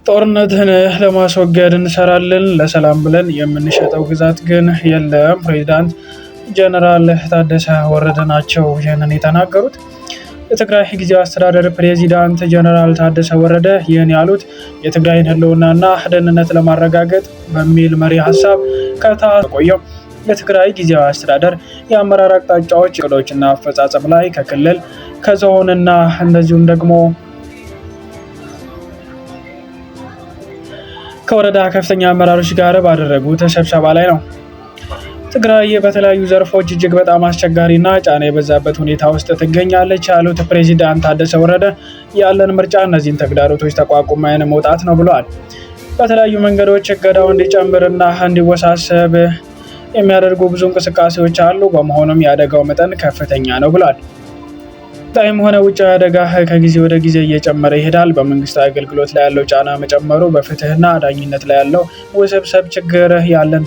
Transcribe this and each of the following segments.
ጦርነትን ለማስወገድ እንሰራለን፣ ለሰላም ብለን የምንሸጠው ግዛት ግን የለም። ፕሬዚዳንት ጀነራል ታደሰ ወረደ ናቸው ይህንን የተናገሩት። የትግራይ ጊዜያዊ አስተዳደር ፕሬዚዳንት ጀነራል ታደሰ ወረደ ይህን ያሉት የትግራይን ህልውናና ደህንነት ለማረጋገጥ በሚል መሪ ሀሳብ ከታቆየው የትግራይ ጊዜያዊ አስተዳደር የአመራር አቅጣጫዎች፣ እቅዶችና አፈጻጸም ላይ ከክልል ከዞንና እንደዚሁም ደግሞ ከወረዳ ከፍተኛ አመራሮች ጋር ባደረጉት ስብሰባ ላይ ነው። ትግራይ በተለያዩ ዘርፎች እጅግ በጣም አስቸጋሪና ጫና የበዛበት ሁኔታ ውስጥ ትገኛለች ያሉት ፕሬዚዳንት ታደሰ ወረደ ያለን ምርጫ እነዚህን ተግዳሮቶች ተቋቁመን መውጣት ነው ብለዋል። በተለያዩ መንገዶች እገዳው እንዲጨምርና እንዲወሳሰብ የሚያደርጉ ብዙ እንቅስቃሴዎች አሉ። በመሆኑም የአደጋው መጠን ከፍተኛ ነው ብለዋል። ጣይም ሆነ ውጫዊ አደጋ ከጊዜ ወደ ጊዜ እየጨመረ ይሄዳል። በመንግስታዊ አገልግሎት ላይ ያለው ጫና መጨመሩ፣ በፍትህና ዳኝነት ላይ ያለው ውስብስብ ችግር፣ ያለን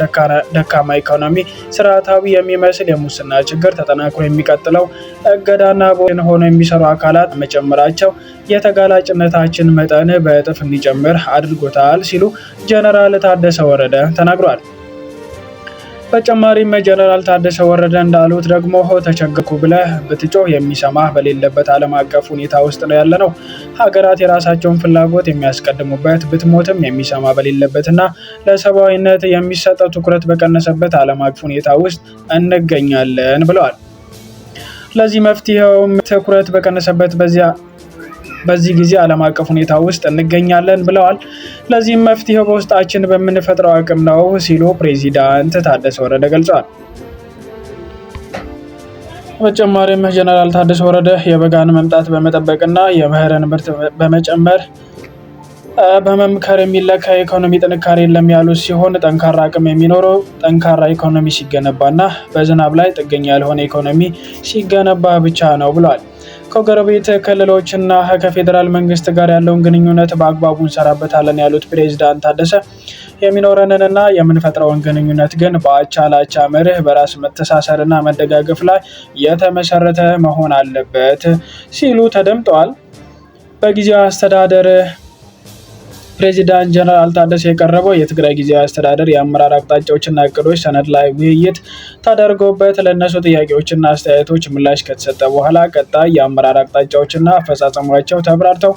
ደካማ ኢኮኖሚ፣ ስርዓታዊ የሚመስል የሙስና ችግር፣ ተጠናክሮ የሚቀጥለው እገዳና ቦን ሆኖ የሚሰሩ አካላት መጨመራቸው የተጋላጭነታችን መጠን በእጥፍ እንዲጨምር አድርጎታል ሲሉ ጀነራል ታደሰ ወረደ ተናግሯል። በተጨማሪም ጀነራል ታደሰ ወረደ እንዳሉት ደግሞ ተቸገርኩ ብለህ ብትጮህ የሚሰማህ በሌለበት ዓለም አቀፍ ሁኔታ ውስጥ ነው ያለነው። ሀገራት የራሳቸውን ፍላጎት የሚያስቀድሙበት፣ ብትሞትም የሚሰማ በሌለበትና ለሰብአዊነት የሚሰጠው ትኩረት በቀነሰበት ዓለም አቀፍ ሁኔታ ውስጥ እንገኛለን ብለዋል። ለዚህ መፍትሄውም ትኩረት በቀነሰበት በዚህ ጊዜ ዓለም አቀፍ ሁኔታ ውስጥ እንገኛለን ብለዋል። ለዚህም መፍትሄው በውስጣችን በምንፈጥረው አቅም ነው ሲሉ ፕሬዚዳንት ታደሰ ወረደ ገልጸዋል። በተጨማሪም ጀነራል ታደሰ ወረደ የበጋን መምጣት በመጠበቅና የመኸርን ምርት በመጨመር በመምከር የሚለካ የኢኮኖሚ ጥንካሬ የለም ያሉት ሲሆን ጠንካራ አቅም የሚኖረው ጠንካራ ኢኮኖሚ ሲገነባና በዝናብ ላይ ጥገኛ ያልሆነ ኢኮኖሚ ሲገነባ ብቻ ነው ብለዋል። ከጎረቤት ክልሎችና ከፌዴራል መንግስት ጋር ያለውን ግንኙነት በአግባቡ እንሰራበታለን ያሉት ፕሬዚዳንት ታደሰ የሚኖረንንና የምንፈጥረውን ግንኙነት ግን በአቻ ለአቻ መርህ በራስ መተሳሰርና መደጋገፍ ላይ የተመሰረተ መሆን አለበት ሲሉ ተደምጠዋል። በጊዜያዊ አስተዳደር ፕሬዚዳንት ጀነራል ታደሰ የቀረበው የትግራይ ጊዜያዊ አስተዳደር የአመራር አቅጣጫዎችና እቅዶች ሰነድ ላይ ውይይት ተደርጎበት ለእነሱ ጥያቄዎችና አስተያየቶች ምላሽ ከተሰጠ በኋላ ቀጣይ የአመራር አቅጣጫዎችና አፈጻጸሟቸው ተብራርተው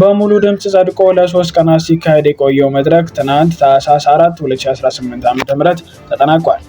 በሙሉ ድምፅ ጸድቆ ለ3 ቀናት ሲካሄድ የቆየው መድረክ ትናንት ታህሳስ 4 2018 ዓ.ም ተጠናቋል።